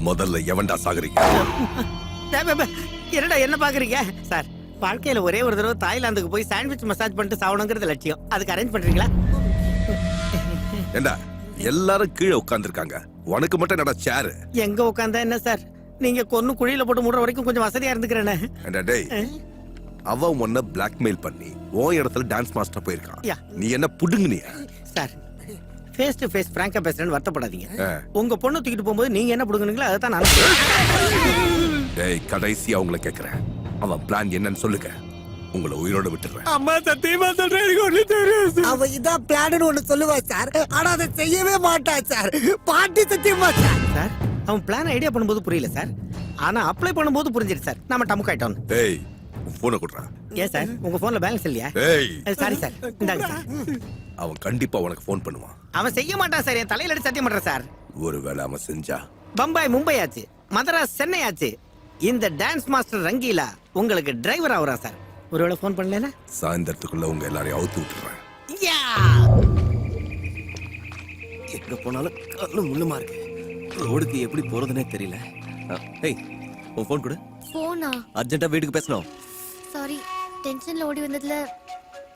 முதல்ல எவன்டா சாகுறீங்க? என்னடா என்ன பாக்குறீங்க சார்? வாழ்க்கையில ஒரே ஒரு தடவை தாய்லாந்துக்கு போய் சாண்ட்விச் மசாஜ் பண்ணிட்டு சாவணுங்கிறது லட்சியம். அதுக்கு அரேஞ்ச் பண்றீங்களா? ஏண்டா எல்லாரும் கீழே உட்கார்ந்துருக்காங்க, உனக்கு மட்டும் என்னடா சேர்? எங்க உட்கார்ந்தா என்ன சார்? நீங்க கொன்னு குழியில போட்டு மூடுற வரைக்கும் கொஞ்சம் வசதியா இருந்துக்கிறேனே. டேய், அவன் உன்னை பிளாக்மெயில் பண்ணி உன் இடத்துல டான்ஸ் மாஸ்டர் போயிருக்கான். நீ என்ன புடுங்குனியா? சார், ஃபேஸ் டு ஃபேஸ் பிராங்கா பேசுறேன்னு வருத்தப்படாதீங்க. உங்க பொண்ணு தூக்கிட்டு போகும்போது நீங்க என்ன புடுங்குனீங்களோ அதை தான் நான். டேய், கடைசியா உங்களை கேக்குறேன், அவன் பிளான் என்னன்னு சொல்லுங்க, உங்களை உயிரோட விட்டுறேன். அம்மா சத்தியமா சொல்றேன், எனக்கு ஒண்ணு தெரியும். அவ இதான் பிளான் ஒண்ணு சொல்லுவா சார், ஆனா அதை செய்யவே மாட்டா சார். பாட்டி சத்தியமா சார். சார், அவன் பிளான் ஐடியா பண்ணும்போது புரியல சார், ஆனா அப்ளை பண்ணும்போது புரிஞ்சிருச்சு சார். நாம டமுக் ஆயிட்டோம். டேய், போனை கொடுறா. ஏன் சார், உங்க போன்ல பேலன்ஸ் இல்லையா? டேய், சாரி சார், இந்தாங்க சார். அவன் கண்டிப்பா உனக்கு போன் பண்ணுவான். அவன் செய்ய மாட்டான் சார், என் தலையில அடி சத்தியம் பண்றேன் சார். ஒருவேளை அவன் செஞ்சா பம்பாய் மும்பை ஆச்சு, மதராஸ் சென்னை ஆச்சு, இந்த டான்ஸ் மாஸ்டர் ரங்கீலா உங்களுக்கு டிரைவர் ஆகுறா சார். ஒருவேளை போன் பண்ணலனா சாயந்தரத்துக்குள்ள உங்க எல்லாரையும் அவுத்து விட்டுறேன். எங்க போனாலும் கண்ணு முள்ளுமா இருக்கு, ரோடுக்கு எப்படி போறதுனே தெரியல. ஏய், உன் போன் கொடு. போனா? அர்ஜென்ட்டா வீட்டுக்கு பேசணும். சாரி, டென்ஷன்ல ஓடி வந்ததுல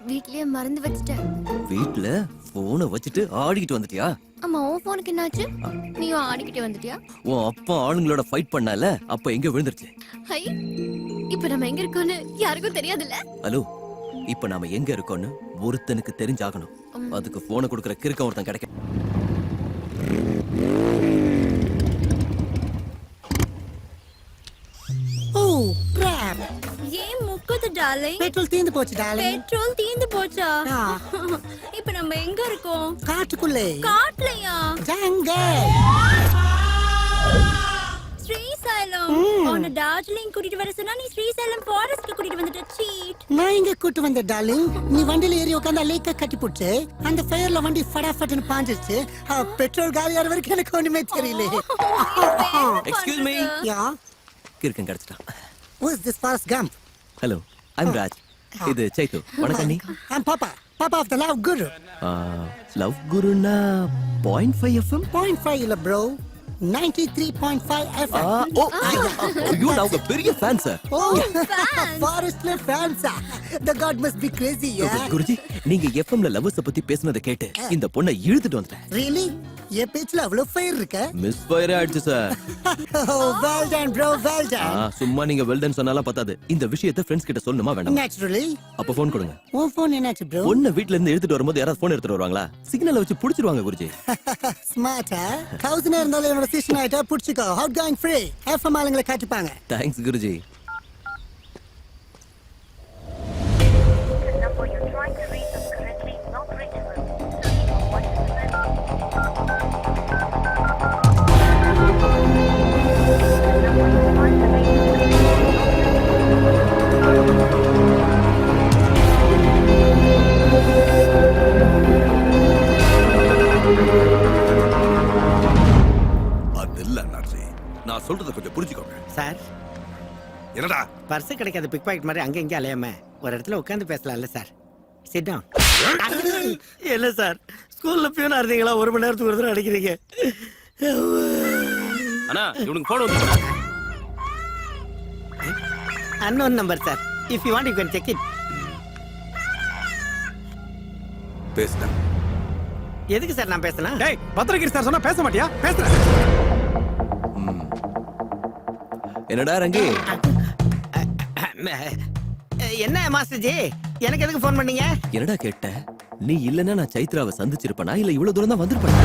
வீட்லயே மறந்து வச்சிட்டேன். வீட்ல போனை வச்சுட்டு ஆடிக்கிட்டு வந்துட்டியா? அம்மா, உன் போனுக்கு என்னாச்சு? நீயும் ஆடிக்கிட்டே வந்துட்டியா? உன் அப்பா ஆளுங்களோட ஃபைட் பண்ணால, அப்ப எங்க விழுந்துருச்சு? ஹை, இப்ப நம்ம எங்க இருக்கோம்னு யாருக்கும் தெரியாதுல்ல. ஹலோ, இப்ப நாம எங்க இருக்கோம்னு ஒருத்தனுக்கு தெரிஞ்சாகணும். அதுக்கு போனை கொடுக்கற கிறுக்க ஒருத்தன் கிடைக்க. ஏன் முக்குது டார்லிங்? பெட்ரோல் தீந்து போச்சு டார்லிங். பெட்ரோல் தீந்து போச்சா? இப்ப நம்ம எங்க இருக்கோம்? காட்டுக்குள்ளே. காட்டுலயா? ஜங்கல். ஸ்ரீசைலம். உன்னை டார்ஜிலிங் கூட்டிட்டு வர சொன்னா நீ ஸ்ரீசைலம் ஃபாரஸ்ட்க்கு கூட்டிட்டு வந்துட்ட. சீட். நான் இங்க கூட்டு வந்த டார்லிங். நீ வண்டியில ஏறி உட்கார்ந்து லேக்க கட்டி போட்டு அந்த ஃபயர்ல வண்டி ஃபடாஃபட்னு பாஞ்சிருச்சு. பெட்ரோல் காலியாற வரைக்கும் எனக்கு ஒண்ணுமே தெரியல. Excuse me. யா, கிறுக்கன் கிடைச்சிட்டான். who is this Forrest Gump? Hello, I'm Raj. இது சைத்து. வணக்கம். நீ? I'm Papa of the Love Guru. Love குருனா 0.5 FM? 0.5 இல்ல bro, 93.5 FM. ஐயோ, நான் உங்க பெரிய ஃபேன் சார். ஃபாரஸ்ட்ல ஃபேன்ஸா? The god must be crazy. Guruji, நீங்க எஃப்எம்ல லவ்வர்ஸ் பத்தி பேசுனதை கேட்டு இந்த பொண்ணை இழுத்துட்டு வந்துட்டேன். Really? என் பேச்சுல அவ்வளவு ஃபயர் இருக்க? மிஸ் ஃபயர் ஆயிடுச்சு sir. Well done bro, well done. சும்மா நீங்க வெல்டன் சொன்னாலாம் பத்தாது. இந்த விஷயத்தை ஃப்ரெண்ட்ஸ் கிட்ட சொல்லணுமா வேண்டாம்? Naturally. அப்ப போன் கொடுங்க. உன் போன் என்னாச்சு bro? பொண்ணு வீட்ல இருந்து எடுத்துட்டு வரும்போது யாராவது போன் எடுத்துட்டு வருவாங்களா? சிக்னலை வச்சு புடிச்சிருவாங்க குருஜி. ஸ்மார்ட்டா? 1000 இருந்தாலும் என்னோட சீசன் ஆயிட்டா புடிச்சுக்கோ. Hot going free. எஃப்எம் ஆளுங்களை காட்டிப்பாங்க. தேங்க்ஸ் குருஜி. நான் சொல்றத கொஞ்சம் புரிஞ்சுக்கோங்க சார். என்னடா பர்ஸ் கிடைக்காத பிக் பாக்கெட் மாதிரி அங்க இங்க அலையாம ஒரு இடத்துல உட்கார்ந்து பேசலாம்ல சார்? Sit down. இல்ல சார், ஸ்கூல்ல பியூனா இருந்தீங்களா? ஒரு மணி நேரத்துக்கு ஒரு தடவை அடிக்கிறீங்க. அண்ணா, இவனுக்கு போன் வந்து. Unknown number sir. If you want you can check it. பேசுடா. எதுக்கு சார் நான் பேசணும்? டேய், பத்திரகிரி சார் சொன்னா பேச மாட்டியா? பேசுற. என்னடா ரங்கி? என்ன மாஸ்டர் ஜி, எனக்கு எதுக்கு போன் பண்ணீங்க? என்னடா கேட்ட? நீ இல்லனா நான் சைத்ராவை சந்திச்சிருப்பனா இல்ல இவ்வளவு தூரம் தான் வந்திருப்பேன்?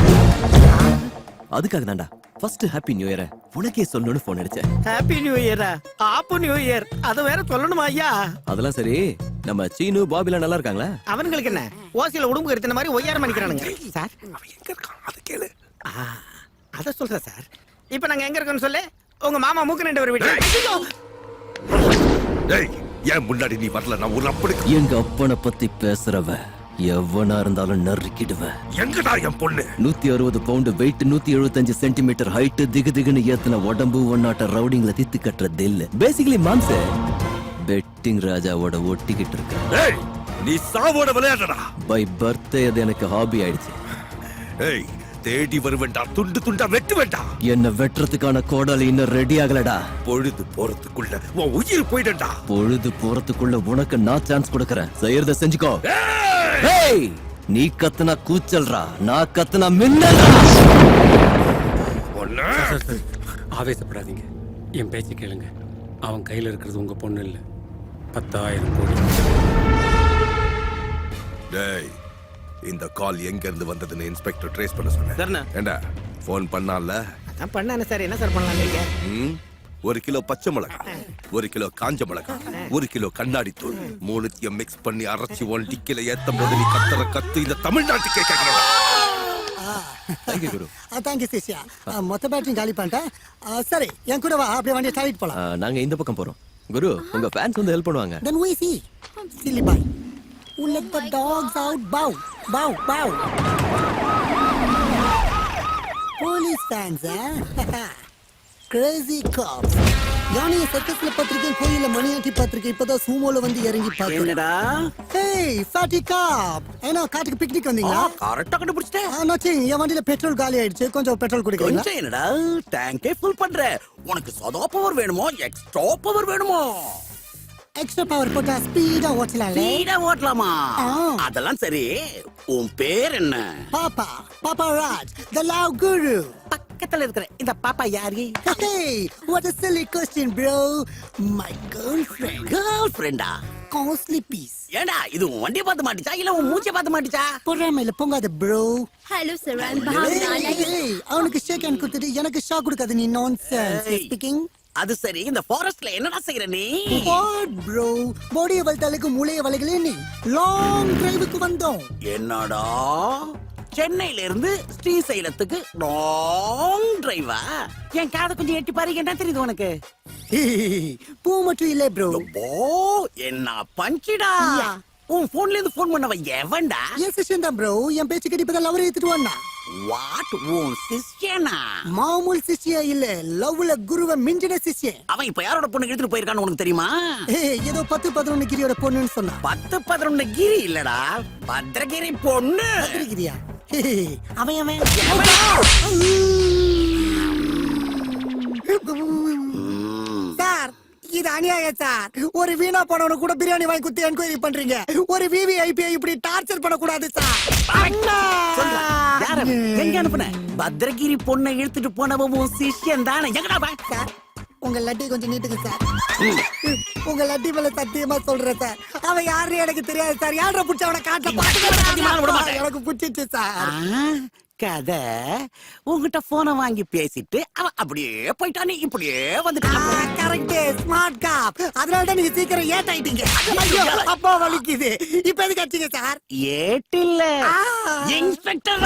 அதுக்காக தான்டா ஃபர்ஸ்ட் ஹாப்பி நியூ இயர் உனக்கே சொல்லணும்னு போன் அடிச்சேன். ஹாப்பி நியூ இயரா? ஆப்பு நியூ இயர் அது வேற சொல்லணுமா ஐயா? அதெல்லாம் சரி, நம்ம சீனு பாபிலாம் நல்லா இருக்காங்களா? அவங்களுக்கு என்ன, ஓசியில உடம்பு கருத்தின மாதிரி ஒய்யாரம் பண்ணிக்கிறானுங்க சார். அவன் எங்க இருக்கான் அது கேளு. அத சொல்றேன் சார். இப்போ நாங்க எங்க இருக்கோம்னு சொல்லு. உங்க மாமா மூக்கு நண்டு ஒரு வீடு. டேய், ஏன் முன்னாடி நீ வரல? நான் ஒரு அப்படி எங்க அப்பனை பத்தி பேசுறவ எவனா இருந்தாலும் நறுக்கிடுவேன். எங்கடா என் பொண்ணு? 160 பவுண்ட் வெயிட், 175 சென்டிமீட்டர் ஹைட், திகுதிகுன்னு ஏத்தின உடம்பு, ஒன்னாட்ட ரவுடிங்ல தித்து கட்டுற தில்லு. பேசிக்கலி மாம்ச பெட்டிங் ராஜாவோட ஒட்டிக்கிட்டு இருக்க. டேய், நீ சாவோட விளையாடுறா. பை பர்த்டே அது எனக்கு ஹாபி ஆயிடுச்சு. ஏய், தேடி வருவேண்டா, துண்டு துண்டா வெட்டு வேண்டா. என்ன வெட்டுறதுக்கான கோடாலி இன்னும் ரெடி ஆகலடா. பொழுது போறதுக்குள்ள உன் உயிர் போயிடண்டா. பொழுது போறதுக்குள்ள உனக்கு நான் சான்ஸ் கொடுக்கறேன். செய்யறத செஞ்சுக்கோ. ஏய், நீ கத்துனா கூச்சல்றா, நான் கத்துனா மின்னல்றா. ஒண்ணு ஆவேசப்படாதீங்க, என் பேச்சு கேளுங்க. அவன் கையில இருக்கிறது உங்க பொண்ணு இல்ல, 10,000 கோடி. டேய், இந்த கால் எங்க இருந்து வந்ததுன்னு இன்ஸ்பெக்டர் ட்ரேஸ் பண்ண சொன்னேன். சரிண்ணா. ஏண்டா போன் பண்ணால? நான் பண்ணானே சார். என்ன சார் பண்ணலாம் நீங்க? 1 கிலோ பச்சை மிளகாய், 1 கிலோ காஞ்ச மிளகாய், 1 கிலோ கண்ணாடி தூள், மூணுத்தையும் மிக்ஸ் பண்ணி அரைச்சி ஒன் டிக்கில ஏத்தும் போது நீ கத்துற கத்து இந்த தமிழ்நாட்டுக்கே கேட்கணும். தேங்க்யூ குரு. தேங்க்யூ சிஷ்யா. மொத்த பேட்டரி காலி பண்ணிட்டேன். சரி, என் கூட வா, அப்படியே வண்டியை தள்ளிட்டு போலாம். நாங்க இந்த பக்கம் போறோம். குரு, உங்க ஃபேன்ஸ் வந்து ஹெல்ப் பண்ணுவாங்க. Then we see. Silly boy. Who let the dogs out? Bow, bow, bow. Police fans, eh? Crazy cops. யானையை சர்க்கஸ்ல பத்திரிக்கை, கோயில மணியாட்டி பத்திரிக்கை, இப்பதான் சூமோல வந்து இறங்கி பாக்குறேன். என்னடா? Hey, fatty cop. ஏன்னா காட்டுக்கு பிக்னிக் வந்தீங்களா? கரெக்டா கண்டுபிடிச்சிட்டேன். நோச்சிங், என் வண்டியில பெட்ரோல் காலி ஆயிடுச்சு. கொஞ்சம் பெட்ரோல் குடிக்கிறீங்களா? கொஞ்சம் என்னடா, டேங்கே ஃபுல் பண்ற. உனக்கு சதா பவர் வேணுமோ, எக்ஸ்ட்ரா பவர் வேணுமோ? எக்ஸ்ட்ரா பவர் போட்டா ஸ்பீடா ஓட்டலாம்ல. ஸ்பீடா ஓட்டலாமா? ஆ. அதெல்லாம் சரி. உன் பேர் என்ன? பாப்பா, பாப்பா ராஜ், the love guru. பக்கத்துல இருக்கிற இந்த பாப்பா யாரு? Hey, what a silly question, bro. My girlfriend. கேர்ள்ஃப்ரெண்டா? Costly piece. ஏண்டா, இது உன் வண்டியை பார்த்து மாட்டிச்சா இல்ல உன் மூச்சை பார்த்து மாட்டிச்சா? பொறாமையில பொங்காத bro. Hello sir, I'm Bhavna. I like Hey, அவனுக்கு ஷேக் ஹேண்ட் கொடுத்துட்டு எனக்கு ஷாக் கொடுக்காத நீ நான்சென்ஸ். Hey. Speaking. அது சரி, இந்த ஃபாரஸ்ட்ல என்னடா செய்யற நீ? What bro? பாடியை வளர்த்தாலுக்கு மூளையை வளைகளே நீ. லாங் டிரைவுக்கு வந்தோம். என்னடா, சென்னையில இருந்து ஸ்ரீசைலத்துக்கு லாங் டிரைவா? என் காதை கொஞ்சம் எட்டி பாரு, என்ன தெரியுது உனக்கு? பூ மட்டும் இல்ல bro. ஓ, என்ன பஞ்சிடா. Yeah. உன் போன்ல இருந்து போன் பண்ணவ எவன்டா? என் சிஷ்யன் தான் bro. என் பேச்சு கேட்டு இப்பதான் லவ் ஏத்துட்டு வந்தா. வாட், உன் சிஷ்யனா? மாமூல் சிஷ்யா இல்ல, லவ்ல குருவை மிஞ்சின சிஷ்யன். அவன் இப்ப யாரோட பொண்ணு எடுத்துட்டு போயிருக்கான்னு உனக்கு தெரியுமா? ஏதோ 10-11 கிரியோட பொண்ணுன்னு சொன்னா. 10-11 கிரி இல்லடா, பத்ரகிரி பொண்ணு. கிரியா? அவன் அவன் சார், இது அநியாயம் சார். ஒரு வீணா போனவனு கூட பிரியாணி வாங்கி குத்தி என்கொயரி பண்றீங்க. ஒரு விவிஐபி இப்படி டார்ச்சர் பண்ண கூடாது சார். சொல்றா, யார் அவன்? எங்க அனுப்புன? பத்ரகிரி பொண்ணை இழுத்துட்டு போனவன் உன் சிஷ்யன் தானே? எங்கடா அவன்? சார், உங்க லட்டி கொஞ்சம் நீட்டுங்க சார். உங்க லட்டி மேல சத்தியமா சொல்றேன் சார், அவன் யாருன்னு எனக்கு தெரியாது சார். யார புடிச்ச அவனை காட்ட பாத்துக்க. எனக்கு புடிச்சிச்சு சார். கதை உங்ககிட்ட போனை வாங்கி பேசிட்டு அவன் அப்படியே போயிட்டானே, இப்படியே வந்துட்டான். கரெக்ட், ஸ்மார்ட் காப். அதனால தான் நீங்க சீக்கிரம் ஏட் ஆயிட்டீங்க. ஐயோ, அப்பா வலிக்குது. இப்ப எதுக்கு அடிச்சீங்க சார்? ஏட்டில்ல, இன்ஸ்பெக்டர்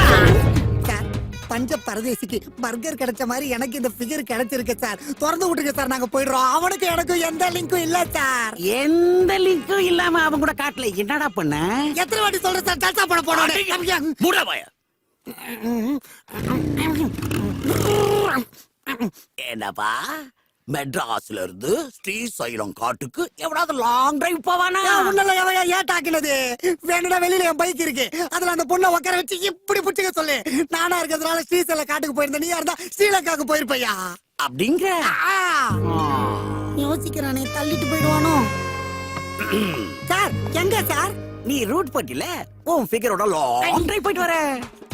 சார், பஞ்ச பரதேசிக்கு பர்கர் கிடைச்ச மாதிரி எனக்கு இந்த ஃபிகர் கிடைச்சிருக்கு சார். திறந்து விட்டுருங்க சார், நாங்க போயிடுறோம். அவனுக்கு எனக்கும் எந்த லிங்கும் இல்ல சார். எந்த லிங்கும் இல்லாம அவன் கூட காட்டல. என்னடா பண்ண? எத்தனை வாட்டி சொல்றேன் சார், ஜல்சா பண்ண போனோம். மூடாவாய. என்னப்பா, மெட்ராஸ்ல இருந்து ஸ்ரீசைலம் காட்டுக்கு எவ்வளவு லாங் டிரைவ் போவானா? ஏட்டாக்கினது வேணும்னா வெளியில என் பைக் இருக்கு, அதுல அந்த பொண்ணை உட்கார வச்சு இப்படி புடிச்சுக்க சொல்லு. நானா இருக்கிறதுனால ஸ்ரீசைலம் காட்டுக்கு போயிருந்தேன், நீயா இருந்தா ஸ்ரீலங்காக்கு போயிருப்பையா அப்படிங்கிற. யோசிக்கிறானே, தள்ளிட்டு போயிடுவானோ சார். எங்க சார்? நீ ரூட் பட்டில உன் ஃபிகரோட லாங் டிரைவ் போயிட்டு வர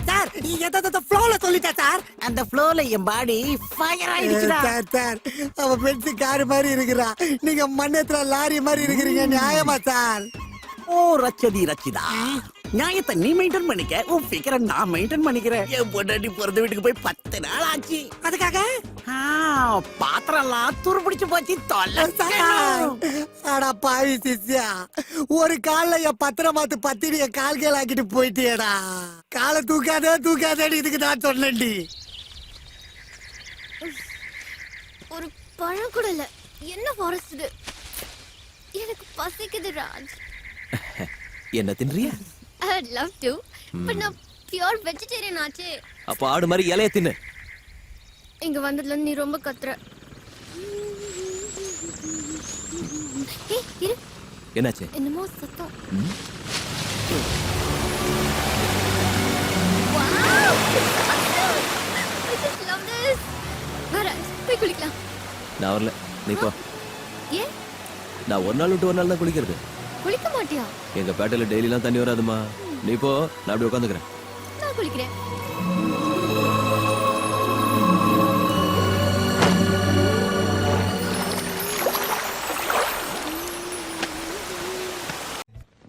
சார். எதை ஃப்ளோல சொல்லிட்டா சார். அந்த ஃப்ளோல என் பாடி ஃபயர் ஆயிடுச்சுடா. சார் சார், அவ பென்ஸ் கார் மாதிரி இருக்கிறா, நீங்க மண்ணேத்துல லாரி மாதிரி இருக்கிறீங்க. நியாயமா சார்? ஓ ரச்சதி ரச்சிதா, நியாயத்தை நீ மெயின்டைன் பண்ணிக்க, உன் ஃபிகரை நான் மெயின்டைன் பண்ணிக்கிறேன். என் பொண்டாட்டி பிறந்த வீட்டுக்கு போய் 10 நாள் ஆச்சு. அதுக்காக பாத்திரம் எல்லாம் துரு பிடிச்சு போச்சு. தொல்லை. அடா பாவி சிஷ்யா, ஒரு கால்ல என் பத்திரமாத்து பத்தினிய கால்கள் ஆக்கிட்டு போயிட்டியடா. காலை தூக்காதேன்னு இதுக்கு நான் சொன்னேன்டி. ஒரு பழம் கூட இல்ல. என்ன ஃபாரஸ்ட் இது? எனக்கு பசிக்குது ராஜ். என்ன தின்றியா? I would love to, but நான் பியூர் வெஜிடேரியன் ஆச்சே. அப்ப ஆடு மாதிரி இலைய தின்னு. இங்க வந்ததுல நீ ரொம்ப கத்துற. ஏய் இரு, என்னாச்சு? என்னமோ சத்தம். ம்? Wow! I just love this. வர போய் குளிக்கலாம். நான் வரல, நீ போ. ஏன் நான் ஒரு நாள் விட்டு ஒரு நாள் தான் குளிக்கிறது. குளிக்க மாட்டியா? எங்க பேட்டையில டெய்லிலாம் தண்ணி வராதுமா. நீ போ, நான் அப்படி உட்காந்துக்கிறேன். நான் குளிக்கிறேன்.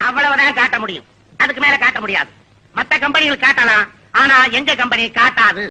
அவ்வளவுதான் காட்ட முடியும், அதுக்கு மேல காட்ட முடியாது. மத்த கம்பெனிகள் காட்டலாம், ஆனா எங்க கம்பெனி காட்டாது.